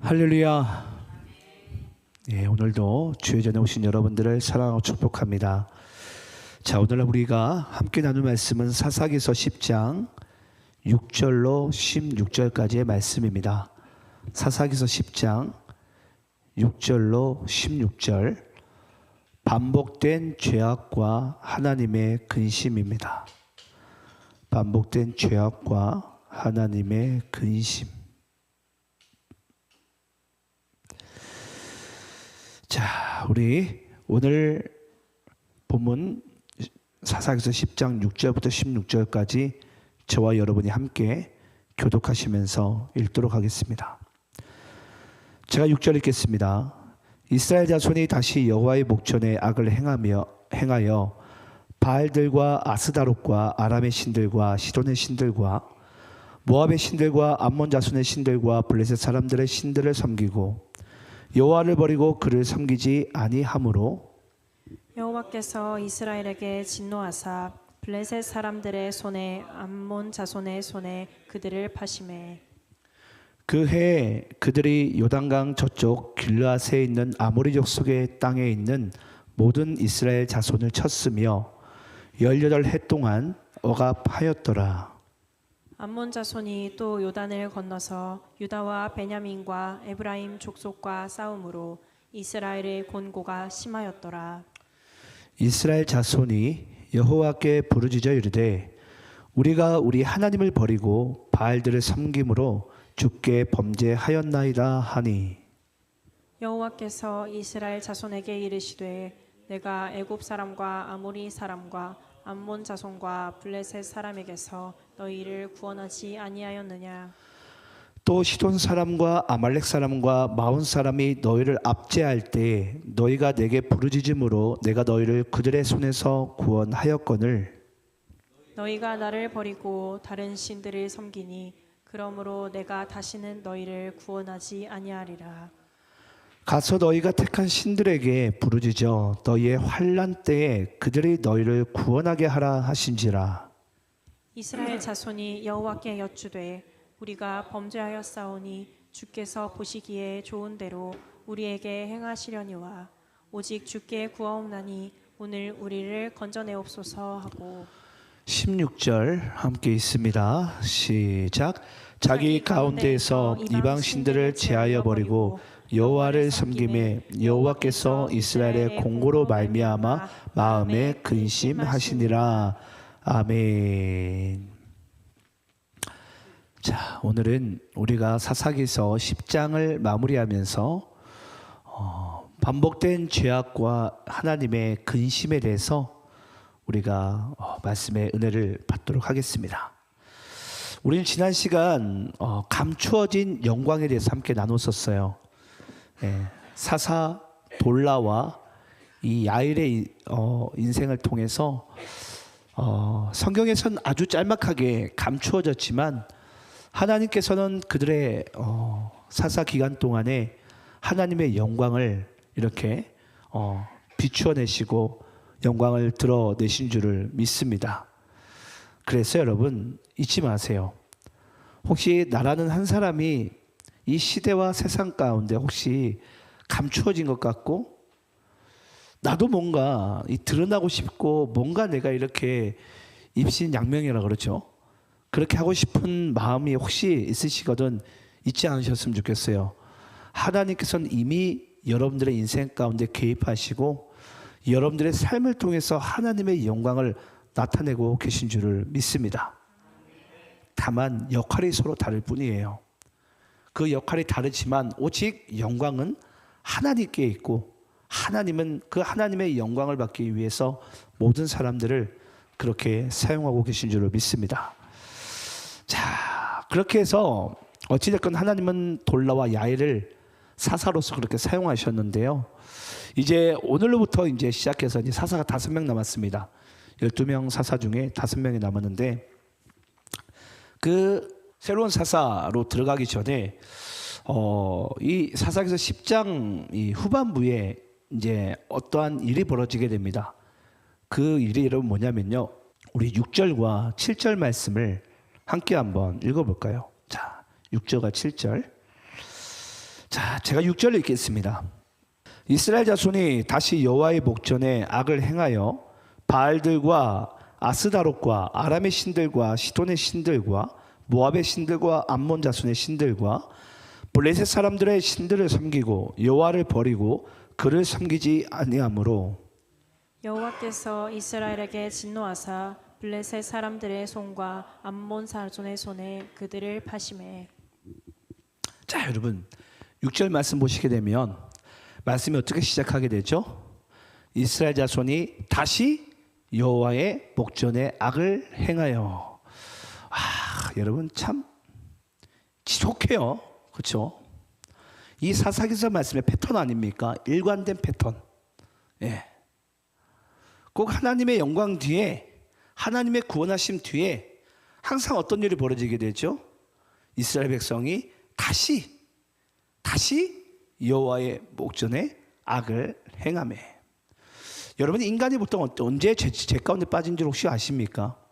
할렐루야. 예, 오늘도 주의 전에 오신 여러분들을 사랑하고 축복합니다. 자, 오늘 우리가 함께 나눌 말씀은 사사기서 10장 6절로 16절까지의 말씀입니다. 사사기서 10장 6절로 16절, 반복된 죄악과 하나님의 근심입니다. 반복된 죄악과 하나님의 근심. 자, 우리 오늘 본문 사사기서 10장 6절부터 16절까지 저와 여러분이 함께 교독하시면서 읽도록 하겠습니다. 제가 6절 읽겠습니다. 이스라엘 자손이 다시 여호와의 목전에 악을 행하여 바알들과 아스다롯과 아람의 신들과 시돈의 신들과 모압의 신들과 암몬 자손의 신들과 블레셋 사람들의 신들을 섬기고 여호와를 버리고 그를 섬기지 아니하므로 여호와께서 이스라엘에게 진노하사 블레셋 사람들의 손에 암몬 자손의 손에 그들을 파시매 그 해에 그들이 요단강 저쪽 길르앗에 있는 아모리 족속의 땅에 있는 모든 이스라엘 자손을 쳤으며 18해 동안 억압하였더라. 암몬 자손이 또 요단을 건너서 유다와 베냐민과 에브라임 족속과 싸움으로 이스라엘의 곤고가 심하였더라. 이스라엘 자손이 여호와께 부르짖어 이르되 우리가 우리 하나님을 버리고 바알들을 섬김으로 주께 범죄하였나이다 하니 여호와께서 이스라엘 자손에게 이르시되 내가 애굽 사람과 아모리 사람과 암몬 자손과 블레셋 사람에게서 너희를 구원하지 아니하였느냐. 또 시돈 사람과 아말렉 사람과 마온 사람이 너희를 압제할 때 너희가 내게 부르짖음으로 내가 너희를 그들의 손에서 구원하였거늘 너희가 나를 버리고 다른 신들을 섬기니 그러므로 내가 다시는 너희를 구원하지 아니하리라. 가서 너희가 택한 신들에게 부르짖어 너희의 환난 때에 그들이 너희를 구원하게 하라 하신지라. 이스라엘 자손이 여호와께 여쭈되 우리가 범죄하였사오니 주께서 보시기에 좋은 대로 우리에게 행하시려니와 오직 주께 구하옵나니 오늘 우리를 건져내옵소서 하고 16절 함께 있습니다. 시작. 자기 가운데에서 이방 신들을 제하여 버리고 여호와를 섬김에 여호와께서 이스라엘의 공고로 말미암아 마음에 근심하시니라. 아멘. 자, 오늘은 우리가 사사기서 10장을 마무리하면서 반복된 죄악과 하나님의 근심에 대해서 우리가 말씀의 은혜를 받도록 하겠습니다. 우리는 지난 시간 감추어진 영광에 대해서 함께 나눴었어요. 사사 돌라와 이 야일의 인생을 통해서 성경에서는 아주 짤막하게 감추어졌지만 하나님께서는 그들의 사사 기간 동안에 하나님의 영광을 이렇게 비추어내시고 영광을 드러내신 줄을 믿습니다. 그래서 여러분 잊지 마세요. 혹시 나라는 한 사람이 이 시대와 세상 가운데 혹시 감추어진 것 같고 나도 뭔가 드러나고 싶고 뭔가 내가 이렇게 입신양명이라 그러죠. 그렇게 하고 싶은 마음이 혹시 있으시거든 잊지 않으셨으면 좋겠어요. 하나님께서는 이미 여러분들의 인생 가운데 개입하시고 여러분들의 삶을 통해서 하나님의 영광을 나타내고 계신 줄을 믿습니다. 다만 역할이 서로 다를 뿐이에요. 그 역할이 다르지만 오직 영광은 하나님께 있고 하나님은 그 하나님의 영광을 받기 위해서 모든 사람들을 그렇게 사용하고 계신 줄을 믿습니다. 자, 그렇게 해서 어찌됐건 하나님은 돌라와 야일을 사사로서 그렇게 사용하셨는데요. 이제 오늘로부터 이제 시작해서 이제 사사가 5명 남았습니다. 12명 사사 중에 5명이 남았는데 그 새로운 사사로 들어가기 전에 이 사사기서 10장 이 후반부에 이제 어떠한 일이 벌어지게 됩니다. 그 일이 여러분 뭐냐면요. 우리 6절과 7절 말씀을 함께 한번 읽어볼까요? 자, 6절과 7절. 자, 제가 6절을 읽겠습니다. 이스라엘 자손이 다시 여호와의 목전에 악을 행하여 바알들과 아스다롯과 아람의 신들과 시돈의 신들과 모압의 신들과 암몬 자손의 신들과 블레셋 사람들의 신들을 섬기고 여호와를 버리고 그를 섬기지 아니하므로 여호와께서 이스라엘에게 진노하사 블레셋 사람들의 손과 암몬 자손의 손에 그들을 파심해. 자, 여러분 6절 말씀 보시게 되면 말씀이 어떻게 시작하게 되죠? 이스라엘 자손이 다시 여호와의 목전에 악을 행하여. 여러분 참 지독해요. 그렇죠? 이 사사기서 말씀의 패턴 아닙니까? 일관된 패턴. 예. 꼭 하나님의 영광 뒤에, 하나님의 구원하심 뒤에 항상 어떤 일이 벌어지게 되죠? 이스라엘 백성이 다시 여호와의 목전에 악을 행하매. 여러분 인간이 보통 언제 죄 가운데 빠진 줄 혹시 아십니까?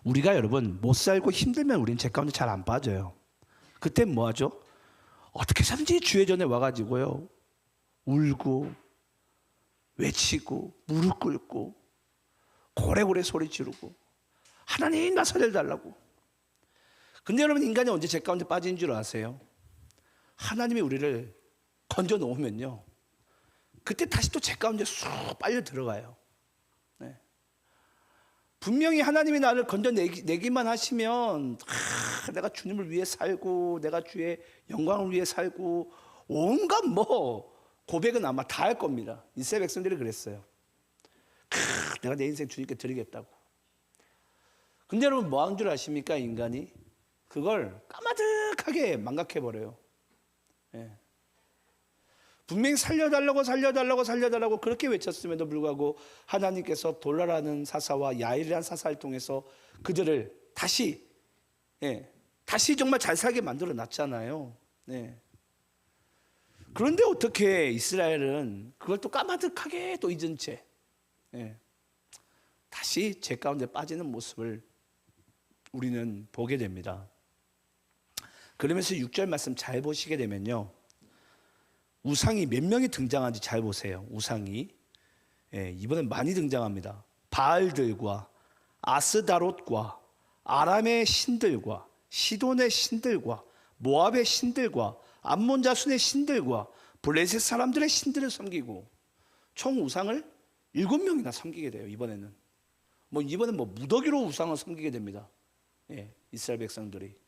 우리가 여러분 못 살고 힘들면 우리는 죄 가운데 잘 안 빠져요. 그때 뭐 하죠? 어떻게 해서든지 주의 전에 와가지고요 울고 외치고 무릎 꿇고 고래고래 소리 지르고 하나님 나 살려달라고. 근데 여러분 인간이 언제 죄 가운데 빠진 줄 아세요? 하나님이 우리를 건져 놓으면요 그때 다시 또 죄 가운데 쑥 빨려 들어가요. 네. 분명히 하나님이 나를 건져내기만 하시면 내가 주님을 위해 살고 내가 주의 영광을 위해 살고 온갖 고백은 아마 다 할 겁니다. 이스라엘 백성들이 그랬어요. 내가 내 인생 주님께 드리겠다고. 근데 여러분 뭐 하는 줄 아십니까? 인간이 그걸 까마득하게 망각해버려요. 예. 분명히 살려달라고 그렇게 외쳤음에도 불구하고 하나님께서 돌라라는 사사와 야일이라는 사사를 통해서 그들을 다시 정말 잘 살게 만들어 놨잖아요. 네. 그런데 어떻게 이스라엘은 그걸 또 까마득하게 또 잊은 채 다시 죄 가운데 빠지는 모습을 우리는 보게 됩니다. 그러면서 6절 말씀 잘 보시게 되면요 우상이 몇 명이 등장하는지 잘 보세요. 우상이 이번엔 많이 등장합니다. 바알들과 아스다롯과 아람의 신들과 시돈의 신들과 모압의 신들과 암몬 자손의 신들과 블레셋 사람들의 신들을 섬기고 총 우상을 7명이나 섬기게 돼요. 이번에는 무더기로 우상을 섬기게 됩니다. 이스라엘 백성들이.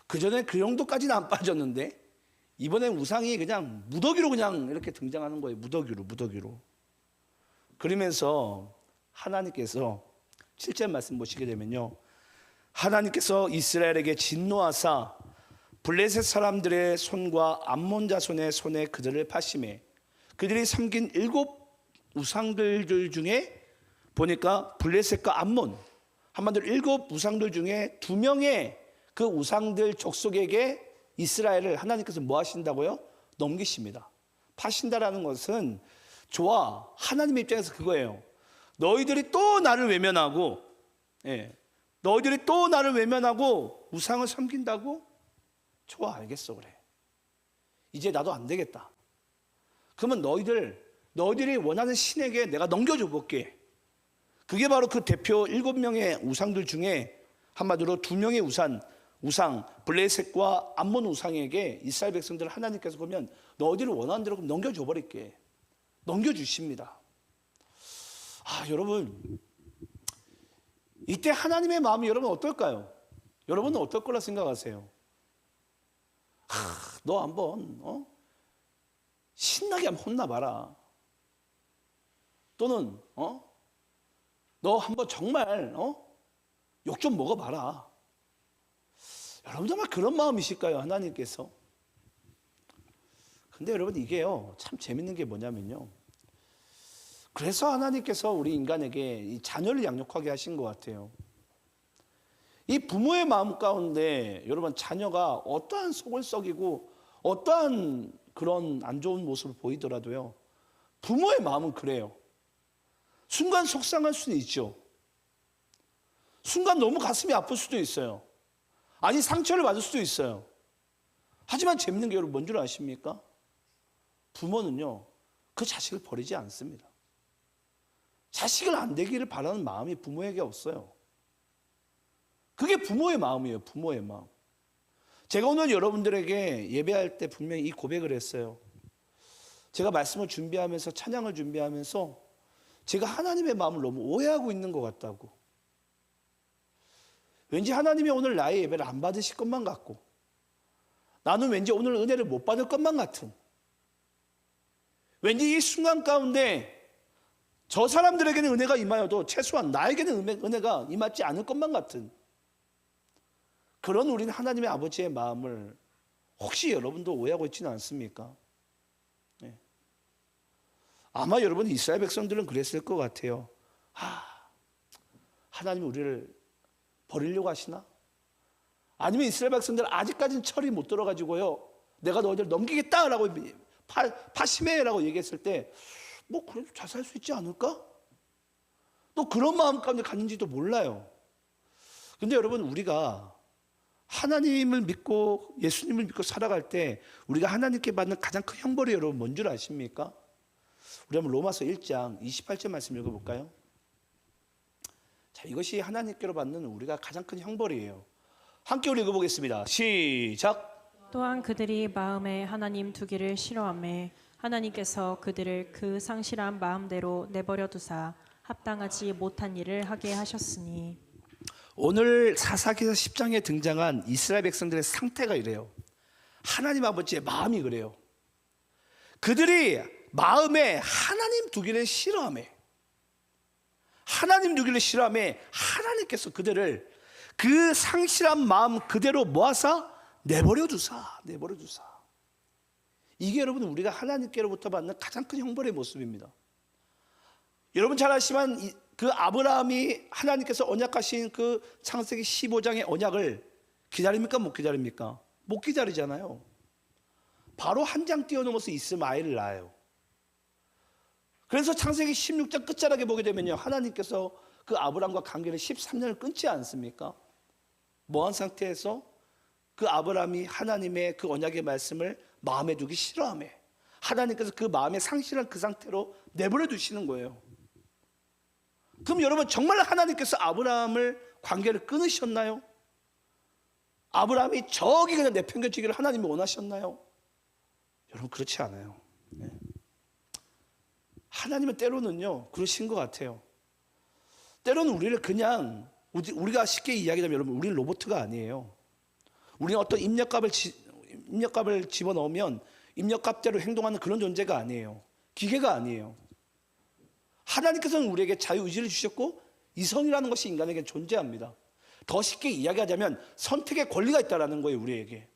그전에 그 정도까지는 안 빠졌는데 이번엔 우상이 그냥 무더기로 그냥 이렇게 등장하는 거예요. 무더기로. 그러면서 하나님께서 7절 말씀 보시게 되면요 하나님께서 이스라엘에게 진노하사 블레셋 사람들의 손과 암몬 자손의 손에 그들을 파심해 그들이 섬긴 7 우상들 중에 보니까 블레셋과 암몬 한마디로 7 우상들 중에 2명의 그 우상들 족속에게 이스라엘을 하나님께서 뭐 하신다고요? 넘기십니다. 파신다라는 것은 좋아. 하나님의 입장에서 그거예요. 너희들이 또 나를 외면하고 우상을 섬긴다고? 좋아, 알겠어. 그래. 이제 나도 안 되겠다. 그러면 너희들이 원하는 신에게 내가 넘겨줘 볼게. 그게 바로 그 대표 7명의 우상들 중에 한마디로 2명의 우상 블레셋과 암몬 우상에게 이스라엘 백성들을 하나님께서 보면 너희들이 원하는 대로 넘겨줘 버릴게. 넘겨주십니다. 여러분 이때 하나님의 마음이 여러분 어떨까요? 여러분은 어떨 거라 생각하세요? 너 한번 신나게 한번 혼나봐라. 또는 너 한번 정말 욕 좀 먹어봐라. 여러분 정말 그런 마음이실까요? 하나님께서. 근데 여러분 이게요 참 재밌는 게 뭐냐면요 그래서 하나님께서 우리 인간에게 이 자녀를 양육하게 하신 것 같아요. 이 부모의 마음 가운데 여러분 자녀가 어떠한 속을 썩이고 어떠한 그런 안 좋은 모습을 보이더라도요 부모의 마음은 그래요. 순간 속상할 수는 있죠. 순간 너무 가슴이 아플 수도 있어요. 아니 상처를 받을 수도 있어요. 하지만 재밌는 게 여러분 뭔 줄 아십니까? 부모는요, 그 자식을 버리지 않습니다. 자식을 안 되기를 바라는 마음이 부모에게 없어요. 그게 부모의 마음이에요. 부모의 마음. 제가 오늘 여러분들에게 예배할 때 분명히 이 고백을 했어요. 제가 말씀을 준비하면서, 찬양을 준비하면서 제가 하나님의 마음을 너무 오해하고 있는 것 같다고. 왠지 하나님이 오늘 나의 예배를 안 받으실 것만 같고, 나는 왠지 오늘 은혜를 못 받을 것만 같은, 왠지 이 순간 가운데 저 사람들에게는 은혜가 임하여도 최소한 나에게는 은혜가 임하지 않을 것만 같은 그런 우리는 하나님의 아버지의 마음을 혹시 여러분도 오해하고 있지는 않습니까? 네. 아마 여러분 이스라엘 백성들은 그랬을 것 같아요. 하나님이 우리를 버리려고 하시나? 아니면 이스라엘 백성들 아직까지는 철이 못 들어가지고요, 내가 너희들 넘기겠다라고 파시메라고 얘기했을 때 뭐 그래도 잘 살 수 있지 않을까? 또 그런 마음 가운데 갔는지도 몰라요. 근데 여러분, 우리가 하나님을 믿고 예수님을 믿고 살아갈 때 우리가 하나님께 받는 가장 큰 형벌이 여러분 뭔 줄 아십니까? 우리 한번 로마서 1장 28절 말씀 읽어볼까요? 자, 이것이 하나님께로 받는 우리가 가장 큰 형벌이에요. 함께 우리 읽어보겠습니다. 시작. 또한 그들이 마음에 하나님 두기를 싫어하매 하나님께서 그들을 그 상실한 마음대로 내버려 두사 합당하지 못한 일을 하게 하셨으니. 오늘 사사기서 10장에 등장한 이스라엘 백성들의 상태가 이래요. 하나님 아버지의 마음이 그래요. 그들이 마음에 하나님 두기를 싫어하며, 하나님 두기를 싫어하며 하나님께서 그들을 그 상실한 마음 그대로 모아서 내버려 두사. 이게 여러분 우리가 하나님께로부터 받는 가장 큰 형벌의 모습입니다. 여러분 잘 아시지만 그 아브라함이 하나님께서 언약하신 그 창세기 15장의 언약을 기다립니까? 못 기다립니까? 못 기다리잖아요. 바로 한 장 뛰어넘어서 이스마엘을 낳아요. 그래서 창세기 16장 끝자락에 보게 되면요, 하나님께서 그 아브라함과 관계를 13년을 끊지 않습니까? 뭐한 상태에서 그 아브라함이 하나님의 그 언약의 말씀을 마음에 두기 싫어하며 하나님께서 그 마음에 상실한 그 상태로 내버려 두시는 거예요. 그럼 여러분, 정말 하나님께서 아브라함을 관계를 끊으셨나요? 아브라함이 저기 그냥 내팽겨치기를 하나님이 원하셨나요? 여러분, 그렇지 않아요. 네. 하나님은 때로는요 그러신 것 같아요. 때로는 우리를 그냥, 우리가 쉽게 이야기하면 여러분, 우리는 로봇가 아니에요. 우리는 어떤 입력값을 집어넣으면 입력값대로 행동하는 그런 존재가 아니에요. 기계가 아니에요. 하나님께서는 우리에게 자유의지를 주셨고 이성이라는 것이 인간에게 존재합니다. 더 쉽게 이야기하자면 선택의 권리가 있다는 거예요. 우리에게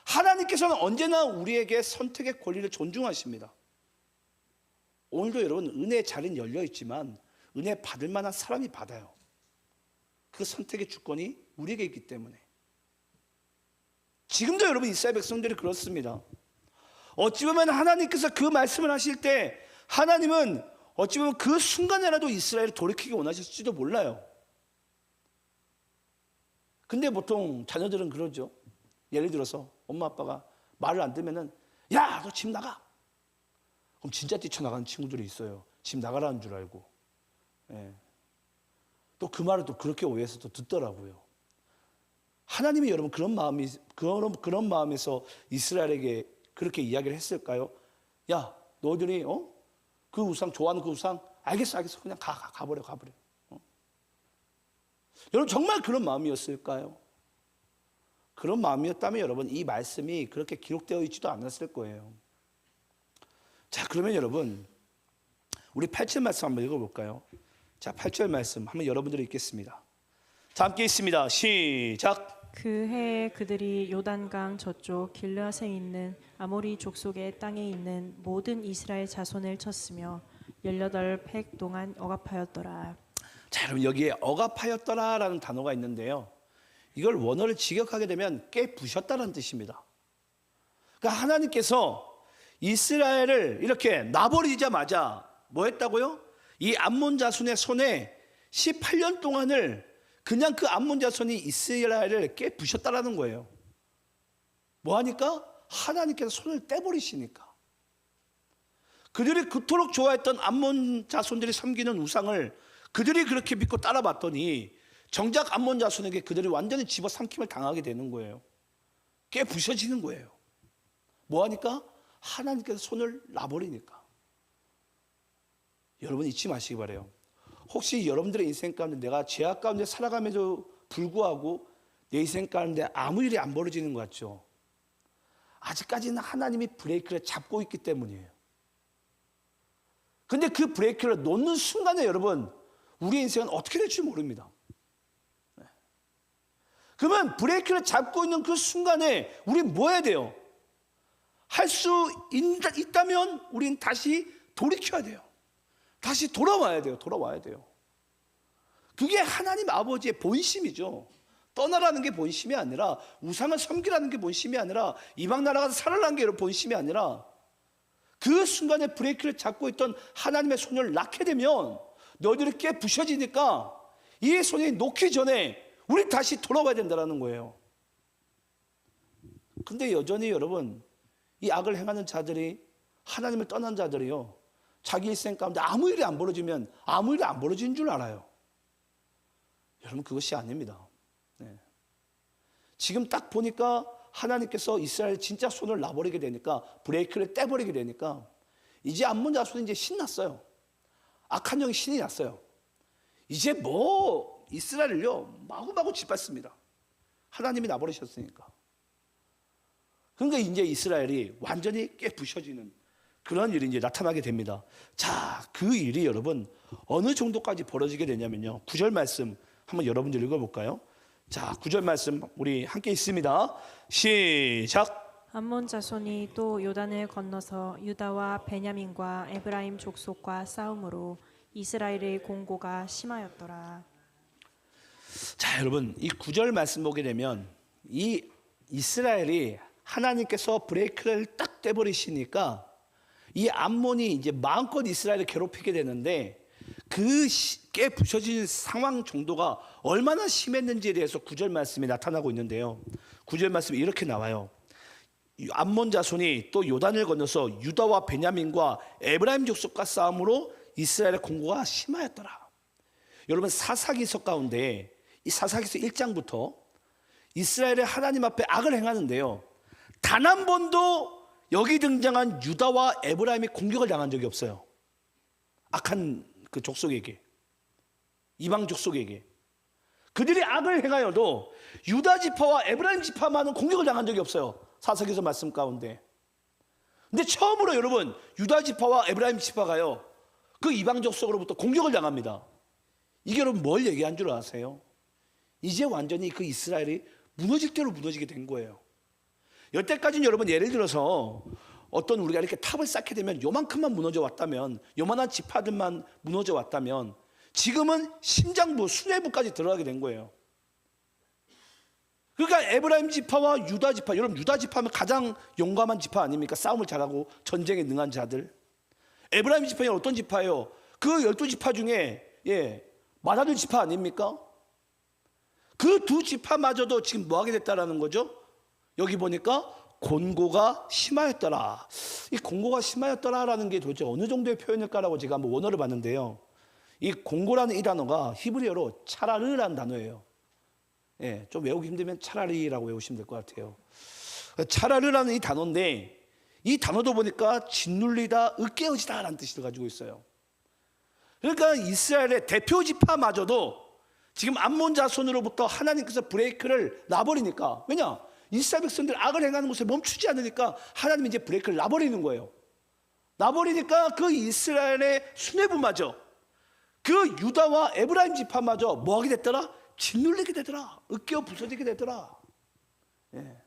하나님께서는 언제나 우리에게 선택의 권리를 존중하십니다. 오늘도 여러분, 은혜의 자리는 열려 있지만 은혜 받을 만한 사람이 받아요. 그 선택의 주권이 우리에게 있기 때문에. 지금도 여러분 이스라엘 백성들이 그렇습니다. 어찌 보면 하나님께서 그 말씀을 하실 때 하나님은 어찌 보면 그 순간에라도 이스라엘을 돌이키기 원하셨을지도 몰라요. 근데 보통 자녀들은 그러죠. 예를 들어서 엄마 아빠가 말을 안 듣으면은, 야, 너 집 나가. 그럼 진짜 뛰쳐나가는 친구들이 있어요. 집 나가라는 줄 알고. 예. 또 그 말을 또 그렇게 오해해서 또 듣더라고요. 하나님이 여러분 그런 마음에서 이스라엘에게 그렇게 이야기를 했을까요? 야, 너희들이 그 우상 좋아하는 그 우상, 알겠어 그냥 가버려. 여러분 정말 그런 마음이었을까요? 그런 마음이었다면 여러분 이 말씀이 그렇게 기록되어 있지도 않았을 거예요. 자, 그러면 여러분 우리 8절 말씀 한번 읽어볼까요? 자, 8절 말씀 한번 여러분들이 읽겠습니다. 자, 함께 읽습니다. 시작. 그 해에 그들이 요단강 저쪽 길르앗에 있는 아모리 족속의 땅에 있는 모든 이스라엘 자손을 쳤으며 18팩 동안 억압하였더라. 자, 여러분 여기에 억압하였더라라는 단어가 있는데요, 이걸 원어를 직역하게 되면 깨부셨다는 뜻입니다. 그러니까 하나님께서 이스라엘을 이렇게 놔버리자마자 뭐 했다고요? 이 암몬 자손의 손에 18년 동안을 그냥 그 암몬 자손이 이스라엘을 깨부셨다라는 거예요. 뭐하니까? 하나님께서 손을 떼버리시니까. 그들이 그토록 좋아했던 암몬 자손들이 섬기는 우상을 그들이 그렇게 믿고 따라봤더니 정작 암몬 자손에게 그들이 완전히 집어삼킴을 당하게 되는 거예요. 깨 부셔지는 거예요. 뭐하니까? 하나님께서 손을 놔버리니까. 여러분 잊지 마시기 바라요. 혹시 여러분들의 인생 가운데 내가 죄악 가운데 살아감에도 불구하고 내 인생 가운데 아무 일이 안 벌어지는 것 같죠? 아직까지는 하나님이 브레이크를 잡고 있기 때문이에요. 근데 그 브레이크를 놓는 순간에 여러분 우리 인생은 어떻게 될지 모릅니다. 그러면 브레이크를 잡고 있는 그 순간에 우린 뭐 해야 돼요? 할 수 있다면 우린 다시 돌이켜야 돼요. 다시 돌아와야 돼요. 돌아와야 돼요. 그게 하나님 아버지의 본심이죠. 떠나라는 게 본심이 아니라, 우상을 섬기라는 게 본심이 아니라, 이방 나라 가서 살아라는 게 본심이 아니라, 그 순간에 브레이크를 잡고 있던 하나님의 손을 낳게 되면 너희들이 깨 부셔지니까 이 손이 놓기 전에 우리 다시 돌아와야 된다는 거예요. 근데 여전히 여러분 이 악을 행하는 자들이, 하나님을 떠난 자들이요, 자기 일생 가운데 아무 일이 안 벌어지면 아무 일이 안 벌어지는 줄 알아요. 여러분 그것이 아닙니다. 네. 지금 딱 보니까 하나님께서 이스라엘 진짜 손을 놔버리게 되니까, 브레이크를 떼버리게 되니까 이제 암몬 자손이 이제 신났어요. 악한 영이 신이 났어요. 이제 뭐 이스라엘을요 마구마구 짓밟습니다. 하나님이 놔버리셨으니까. 그러니까 이제 이스라엘이 완전히 깨부셔지는 그런 일이 이제 나타나게 됩니다. 자, 그 일이 여러분 어느 정도까지 벌어지게 되냐면요, 9절 말씀 한번 여러분들 읽어볼까요? 자, 9절 말씀 우리 함께 읽습니다. 시작. 암몬 자손이 또 요단을 건너서 유다와 베냐민과 에브라임 족속과 싸움으로 이스라엘의 공고가 심하였더라. 자, 여러분 이 9절 말씀 보게 되면 이 이스라엘이 하나님께서 브레이크를 딱 떼버리시니까 이 암몬이 이제 마음껏 이스라엘을 괴롭히게 되는데, 그 깨 부셔진 상황 정도가 얼마나 심했는지에 대해서 9절 말씀이 나타나고 있는데요, 9절 말씀이 이렇게 나와요. 암몬 자손이 또 요단을 건너서 유다와 베냐민과 에브라임 족속과 싸움으로 이스라엘의 공고가 심하였더라. 여러분 사사기서 가운데 이 사사기서 1장부터 이스라엘의 하나님 앞에 악을 행하는데요, 단 한 번도 여기 등장한 유다와 에브라임이 공격을 당한 적이 없어요. 악한 그 족속에게, 이방 족속에게. 그들이 악을 행하여도 유다 지파와 에브라임 지파만은 공격을 당한 적이 없어요, 사사기서 말씀 가운데. 근데 처음으로 여러분 유다 지파와 에브라임 지파가요 그 이방 족속으로부터 공격을 당합니다. 이게 여러분 뭘 얘기한 줄 아세요? 이제 완전히 그 이스라엘이 무너질 대로 무너지게 된 거예요. 여태까지는 여러분 예를 들어서 어떤 우리가 이렇게 탑을 쌓게 되면 요만큼만 무너져 왔다면, 요만한 지파들만 무너져 왔다면, 지금은 심장부, 수뇌부까지 들어가게 된 거예요. 그러니까 에브라임 지파와 유다 지파, 여러분 유다 지파면 가장 용감한 지파 아닙니까? 싸움을 잘하고 전쟁에 능한 자들. 에브라임 지파는 어떤 지파예요? 그 12지파 중에 맏아들 지파 아닙니까? 그 두 지파마저도 지금 뭐하게 됐다라는 거죠? 여기 보니까 곤고가 심하였더라. 이 곤고가 심하였더라라는 게 도대체 어느 정도의 표현일까라고 제가 한번 원어를 봤는데요, 이 곤고라는 이 단어가 히브리어로 차라르라는 단어예요. 예, 좀 외우기 힘들면 차라리라고 외우시면 될 것 같아요. 차라르라는 이 단어인데, 이 단어도 보니까 짓눌리다, 으깨어지다라는 뜻을 가지고 있어요. 그러니까 이스라엘의 대표 지파마저도 지금 암몬 자손으로부터 하나님께서 브레이크를 놔버리니까, 왜냐? 이스라엘 백성들 악을 행하는 곳에 멈추지 않으니까 하나님이 이제 브레이크를 놔버리는 거예요. 놔버리니까 그 이스라엘의 수뇌부마저, 그 유다와 에브라임 지파마저 뭐하게 됐더라? 짓눌리게 되더라. 으깨어 부서지게 되더라. 예.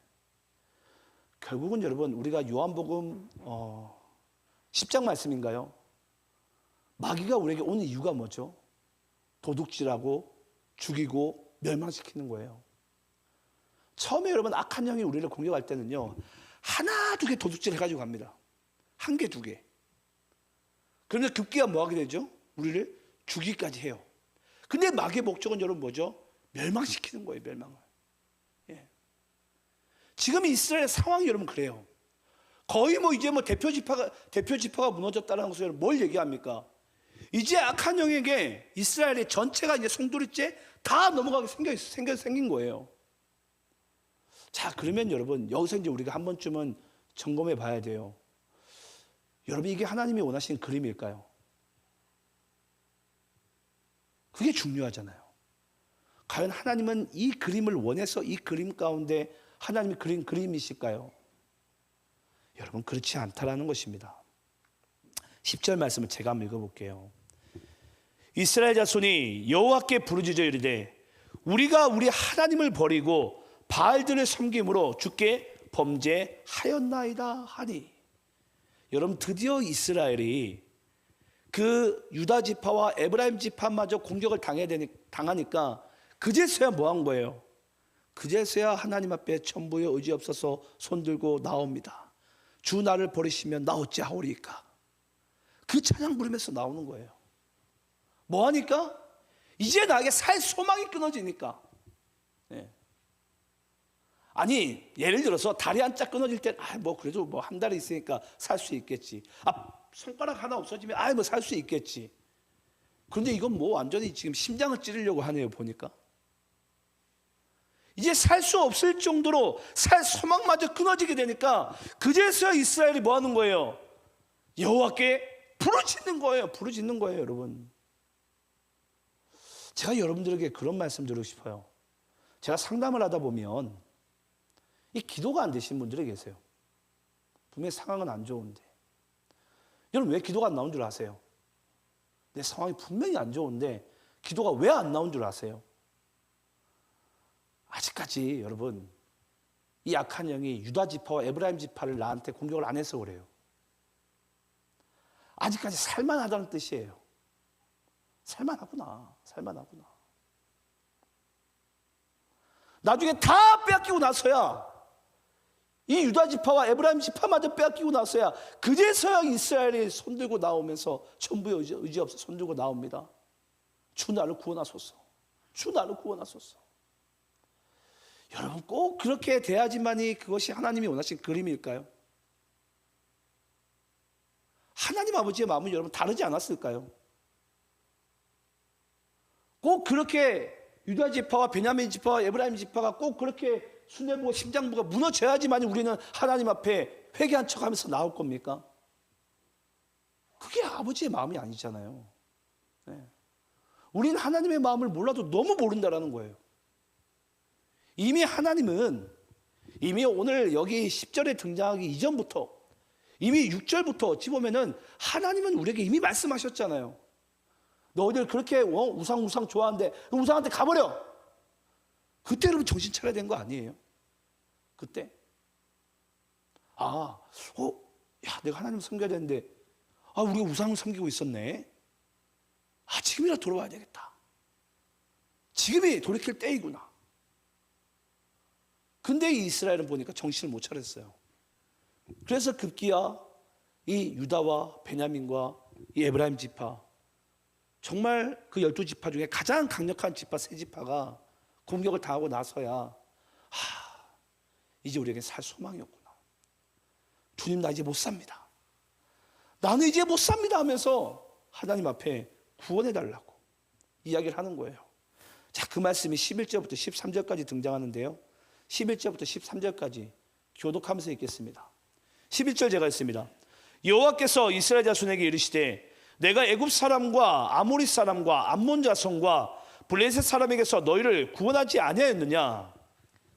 결국은 여러분 우리가 요한복음 10장 말씀인가요? 마귀가 우리에게 오는 이유가 뭐죠? 도둑질하고 죽이고 멸망시키는 거예요. 처음에 여러분 악한 영이 우리를 공격할 때는요, 하나 두 개 도둑질 해가지고 갑니다. 한 개 두 개. 그런데 급기야 뭐하게 되죠? 우리를 죽이기까지 해요. 근데 마귀의 목적은 여러분 뭐죠? 멸망시키는 거예요, 멸망을. 예. 지금 이스라엘 상황이 여러분 그래요. 거의 뭐 이제 뭐 대표 지파가 무너졌다는 것을 뭘 얘기합니까? 이제 악한 영에게 이스라엘의 전체가 이제 송두리째 다 넘어가게 생긴 거예요. 자, 그러면 여러분 여기서 이제 우리가 한 번쯤은 점검해 봐야 돼요. 여러분, 이게 하나님이 원하시는 그림일까요? 그게 중요하잖아요. 과연 하나님은 이 그림을 원해서 이 그림 가운데 하나님이 그린 그림이실까요? 여러분, 그렇지 않다라는 것입니다. 10절 말씀을 제가 한번 읽어볼게요. 이스라엘 자손이 여호와께 부르짖어 이르되 우리가 우리 하나님을 버리고 바알들을 섬김으로 주께 범죄하였나이다 하니. 여러분, 드디어 이스라엘이 그 유다 지파와 에브라임 지파마저 공격을 당하니까 그제서야 뭐 한 거예요? 그제서야 하나님 앞에 천부여 의지 없어서 손들고 나옵니다. 주 나를 버리시면 나 어찌 하오리까? 그 찬양 부르면서 나오는 거예요. 뭐 하니까? 이제 나에게 살 소망이 끊어지니까. 네. 아니, 예를 들어서 다리 한 짝 끊어질 땐 뭐 그래도 뭐 한 달이 있으니까 살 수 있겠지. 손가락 하나 없어지면 뭐 살 수 있겠지. 그런데 이건 뭐 완전히 지금 심장을 찌르려고 하네요, 보니까. 이제 살 수 없을 정도로 살 소망마저 끊어지게 되니까 그제서야 이스라엘이 뭐 하는 거예요? 여호와께 부르짖는 거예요. 부르짖는 거예요, 여러분. 제가 여러분들에게 그런 말씀 드리고 싶어요. 제가 상담을 하다 보면 이 기도가 안 되시는 분들이 계세요. 분명히 상황은 안 좋은데. 여러분, 왜 기도가 안 나온 줄 아세요? 내 상황이 분명히 안 좋은데 기도가 왜 안 나온 줄 아세요? 아직까지 여러분, 이 악한 영이 유다 지파와 에브라임 지파를 나한테 공격을 안 해서 그래요. 아직까지 살만하다는 뜻이에요. 살만하구나. 나중에 다 빼앗기고 나서야, 이 유다 지파와 에브라임 지파마저 빼앗기고 나서야 그제서야 이스라엘이 손들고 나오면서 천부의 의지 없어 손들고 나옵니다. 주 나를 구원하소서. 주 나를 구원하소서. 여러분, 꼭 그렇게 돼야지만이 그것이 하나님이 원하신 그림일까요? 하나님 아버지의 마음은 여러분 다르지 않았을까요? 꼭 그렇게 유다 지파와 베냐민 지파와 에브라임 지파가 꼭 그렇게 수뇌부와 심장부가 무너져야지만 우리는 하나님 앞에 회개한 척하면서 나올 겁니까? 그게 아버지의 마음이 아니잖아요. 네. 우리는 하나님의 마음을 몰라도 너무 모른다라는 거예요. 이미 하나님은 이미 오늘 여기 10절에 등장하기 이전부터 이미 6절부터 어찌 보면은 하나님은 우리에게 이미 말씀하셨잖아요. 너희들 그렇게 우상 좋아하는데 우상한테 가버려. 그때 여러분 정신 차려야 되는 거 아니에요? 그때 내가 하나님 섬겨야 되는데 우리가 우상을 섬기고 있었네. 지금이라도 돌아와야 되겠다. 지금이 돌이킬 때이구나. 근데 이 이스라엘은 보니까 정신을 못 차렸어요. 그래서 급기야 이 유다와 베냐민과 이 에브라임 지파, 정말 그 12지파 중에 가장 강력한 지파 세 지파가 공격을 당하고 나서야 이제 우리에게 살 소망이 없구나. 주님, 나 이제 못 삽니다. 나는 이제 못 삽니다 하면서 하나님 앞에 구원해 달라고 이야기를 하는 거예요. 자, 그 말씀이 11절부터 13절까지 등장하는데요. 11절부터 13절까지 교독하면서 읽겠습니다. 11절 제가 읽습니다. 여호와께서 이스라엘 자손에게 이르시되 내가 애굽 사람과 아모리 사람과 암몬 자손과 블레셋 사람에게서 너희를 구원하지 아니하였느냐?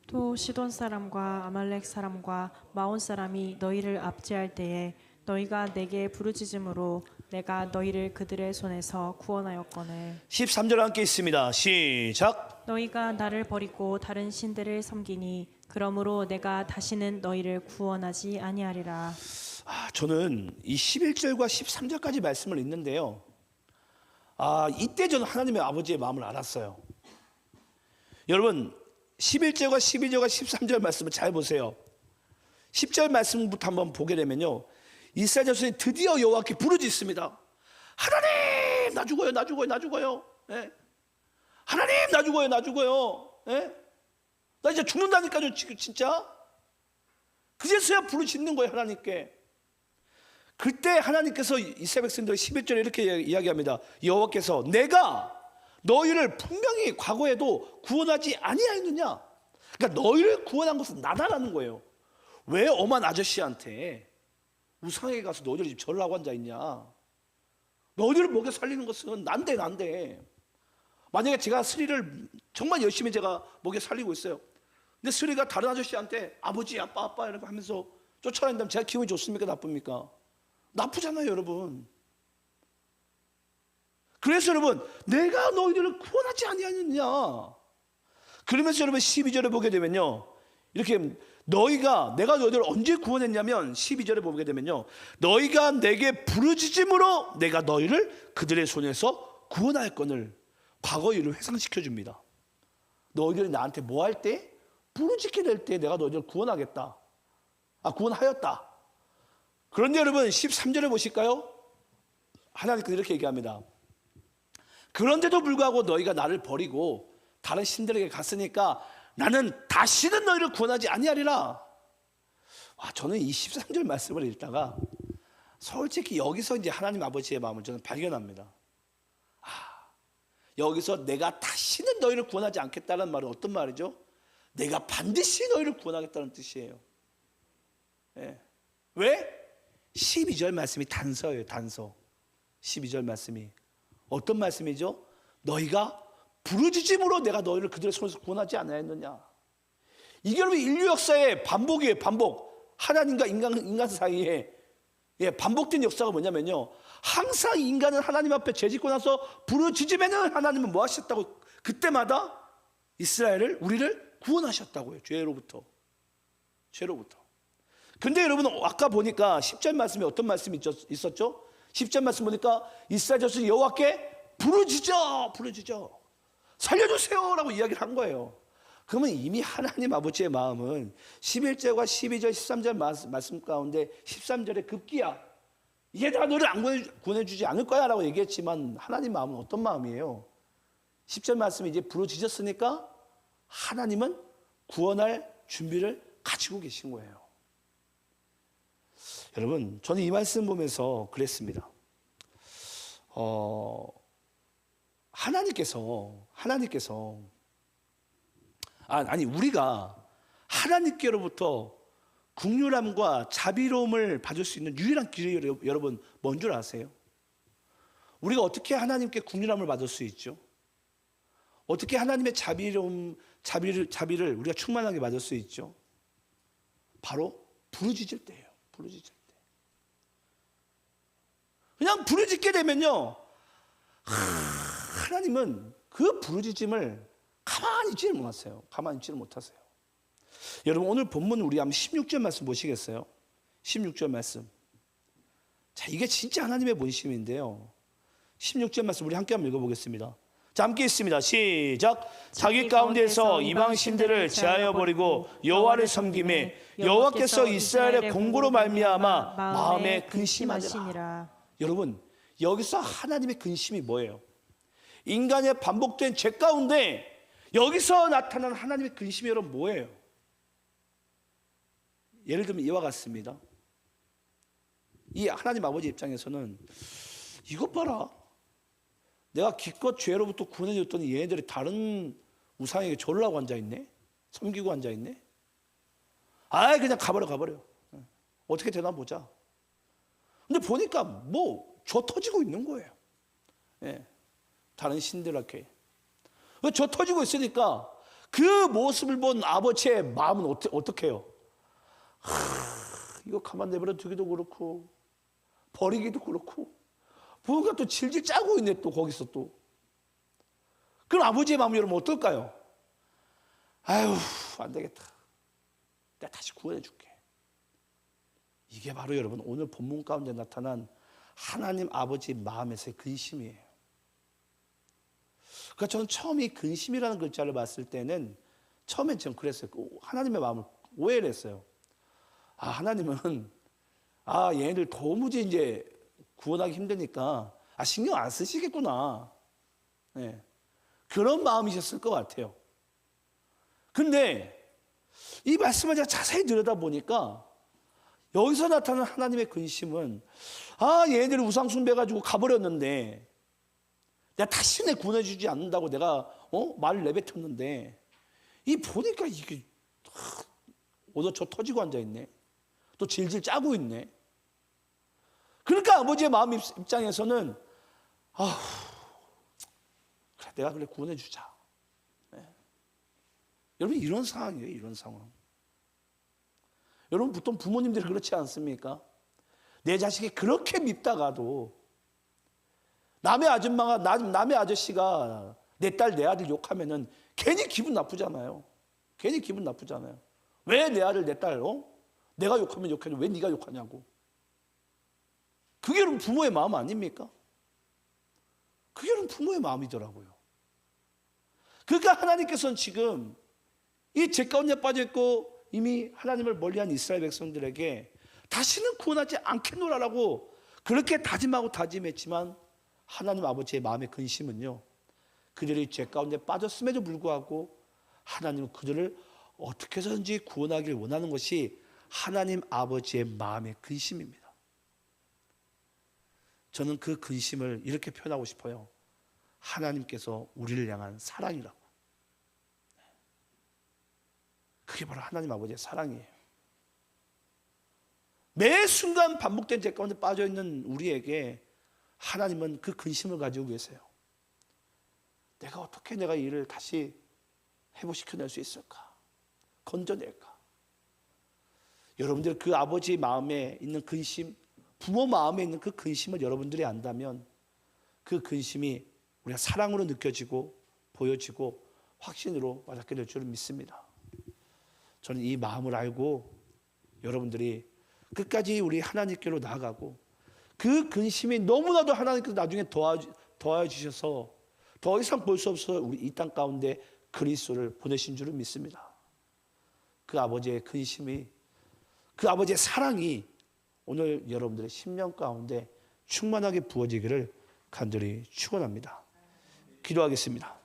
또 시돈 사람과 아말렉 사람과 마온 사람이 너희를 압제할 때에 너희가 내게 부르짖음으로 내가 너희를 그들의 손에서 구원하였거늘. 13절 함께 있습니다. 시작. 너희가 나를 버리고 다른 신들을 섬기니 그러므로 내가 다시는 너희를 구원하지 아니하리라. 저는 이 11절과 13절까지 말씀을 읽는데요. 이때 저는 하나님의 아버지의 마음을 알았어요. 여러분, 11절과 12절과 13절 말씀을 잘 보세요. 10절 말씀부터 한번 보게 되면요, 이스라엘 자손이 드디어 여호와께 부르짖습니다. 하나님, 나 죽어요. 네. 하나님, 나 죽어요. 네. 나 이제 죽는다니까요, 진짜. 그제서야 부르짖는 거예요, 하나님께. 그때 하나님께서 이스라엘 백성들 11절에 이렇게 이야기합니다. 여호와께서 내가 너희를 분명히 과거에도 구원하지 아니하였느냐. 그러니까 너희를 구원한 것은 나다라는 거예요. 왜 엄한 아저씨한테 우상에게 가서 너희들 집 절을 하고 앉아있냐. 너희들을 먹여 살리는 것은 난데. 만약에 제가 스리를 정말 열심히 제가 먹여 살리고 있어요. 근데 스리가 다른 아저씨한테 아버지, 아빠 이렇게 하면서 쫓아다닌다면 제가 기분이 좋습니까? 나쁩니까? 나쁘잖아요, 여러분. 그래서 여러분, 내가 너희들을 구원하지 아니하느냐. 그러면서 여러분 12절에 보게 되면요, 이렇게 내가 너희들을 언제 구원했냐면 12절에 보게 되면요, 너희가 내게 부르짖음으로 내가 너희를 그들의 손에서 구원할 건을, 과거 일을 회상시켜 줍니다. 너희들이 나한테 뭐 할 때? 부르짖게 될 때 내가 너희들을 구원하겠다. 구원하였다. 그런데 여러분 13절에 보실까요? 하나님께서 이렇게 얘기합니다. 그런데도 불구하고 너희가 나를 버리고 다른 신들에게 갔으니까 나는 다시는 너희를 구원하지 아니하리라. 저는 이 13절 말씀을 읽다가 솔직히 여기서 이제 하나님 아버지의 마음을 저는 발견합니다. 여기서 내가 다시는 너희를 구원하지 않겠다는 말은 어떤 말이죠? 내가 반드시 너희를 구원하겠다는 뜻이에요. 네. 왜? 12절 말씀이 단서예요, 단서. 12절 말씀이 어떤 말씀이죠? 너희가 부르짖음으로 내가 너희를 그들의 손에서 구원하지 않았느냐. 이게 여러분 인류 역사의 반복이에요, 반복. 하나님과 인간 사이에 반복된 역사가 뭐냐면요, 항상 인간은 하나님 앞에 죄짓고 나서 부르짖으면은 하나님은 뭐 하셨다고? 그때마다 이스라엘을, 우리를 구원하셨다고요. 죄로부터. 근데 여러분 아까 보니까 10절 말씀에 어떤 말씀이 있었죠? 10절 말씀 보니까 이스라엘 자손이 여호와께 부르짖어 살려주세요 라고 이야기를 한 거예요. 그러면 이미 하나님 아버지의 마음은 11절과 12절 13절 말씀 가운데 13절에 급기야 이게 다 너를 안 구원해주지 않을 거야 라고 얘기했지만, 하나님 마음은 어떤 마음이에요? 10절 말씀이 이제 부르짖었으니까 하나님은 구원할 준비를 가지고 계신 거예요. 여러분, 저는 이 말씀 보면서 그랬습니다. 우리가 하나님께로부터 긍휼함과 자비로움을 받을 수 있는 유일한 길이 여러분 뭔 줄 아세요? 우리가 어떻게 하나님께 긍휼함을 받을 수 있죠? 어떻게 하나님의 자비를 우리가 충만하게 받을 수 있죠? 바로 부르짖을 때예요. 부르짖을 때. 그냥 부르짖게 되면요, 하나님은 그 부르짖음을 가만히 있지를 못하세요. 여러분 오늘 본문 우리 한번 16절 말씀 보시겠어요? 16절 말씀. 자, 이게 진짜 하나님의 본심인데요. 16절 말씀 우리 함께 한번 읽어보겠습니다. 자, 함께 있습니다. 시작. 자기 가운데서 이방 신들을 제하여 버리고 여호와를 섬김에 여호와께서 이스라엘의 공고로 말미암아 마음에 근심하시니라. 여러분 여기서 하나님의 근심이 뭐예요? 인간의 반복된 죄 가운데 여기서 나타나는 하나님의 근심이 여러분 뭐예요? 예를 들면 이와 같습니다. 이 하나님 아버지 입장에서는 이것 봐라, 내가 기껏 죄로부터 구원해줬더니 얘네들이 다른 우상에게 절을 하고 앉아있네, 섬기고 앉아있네. 그냥 가버려. 어떻게 되나 보자. 근데 보니까 뭐 저 터지고 있는 거예요. 다른 신들에게 저 터지고 있으니까 그 모습을 본 아버지의 마음은 어떻게 해요? 이거 가만 내버려 두기도 그렇고 버리기도 그렇고, 보니까 또 질질 짜고 있네, 또 거기서 또. 그럼 아버지의 마음이 여러분 어떨까요? 안 되겠다, 내가 다시 구원해 줄게. 이게 바로 여러분 오늘 본문 가운데 나타난 하나님 아버지 마음에서의 근심이에요. 그러니까 저는 처음 이 근심이라는 글자를 봤을 때는 처음엔 저는 그랬어요. 하나님의 마음을 오해를 했어요. 하나님은 얘네들 도무지 이제 구원하기 힘드니까 신경 안 쓰시겠구나. 그런 마음이셨을 것 같아요. 근데 이 말씀을 제가 자세히 들여다보니까 여기서 나타나는 하나님의 근심은 얘네들이 우상 숭배해가지고 가버렸는데 내가 다시 구원해 주지 않는다고 내가 말을 내뱉었는데 이 보니까 이게 오도쳐 터지고 앉아있네. 또 질질 짜고 있네. 그러니까 아버지의 마음 입장에서는 그래 내가 그래 구원해 주자. 네. 여러분 이런 상황이에요. 이런 상황. 여러분 보통 부모님들이 그렇지 않습니까? 내 자식이 그렇게 밉다가도 남의 아줌마가 남의 아저씨가 내 딸 내 아들 욕하면은 괜히 기분 나쁘잖아요. 괜히 기분 나쁘잖아요. 왜 내 아들 내 딸 내가 욕하면 욕하냐 왜 네가 욕하냐고. 그게 여러분 부모의 마음 아닙니까? 그게 여러분 부모의 마음이더라고요. 그러니까 하나님께서는 지금 이 죄 가운데 빠져있고 이미 하나님을 멀리한 이스라엘 백성들에게 다시는 구원하지 않겠노라라고 그렇게 다짐하고 다짐했지만 하나님 아버지의 마음의 근심은요, 그들이 죄 가운데 빠졌음에도 불구하고 하나님은 그들을 어떻게 해서든지 구원하기를 원하는 것이 하나님 아버지의 마음의 근심입니다. 저는 그 근심을 이렇게 표현하고 싶어요. 하나님께서 우리를 향한 사랑이라고. 그게 바로 하나님 아버지의 사랑이에요. 매 순간 반복된 죄 가운데 빠져있는 우리에게 하나님은 그 근심을 가지고 계세요. 내가 어떻게 내가 이 일을 다시 회복시켜낼 수 있을까? 건져낼까? 여러분들 그 아버지 마음에 있는 근심, 부모 마음에 있는 그 근심을 여러분들이 안다면 그 근심이 우리가 사랑으로 느껴지고 보여지고 확신으로 와닿게 될 줄을 믿습니다. 저는 이 마음을 알고 여러분들이 끝까지 우리 하나님께로 나아가고 그 근심이 너무나도 하나님께서 나중에 도와주셔서 더 이상 볼 수 없어 우리 이 땅 가운데 그리스도를 보내신 줄을 믿습니다. 그 아버지의 근심이, 그 아버지의 사랑이 오늘 여러분들의 심령 가운데 충만하게 부어지기를 간절히 축원합니다. 기도하겠습니다.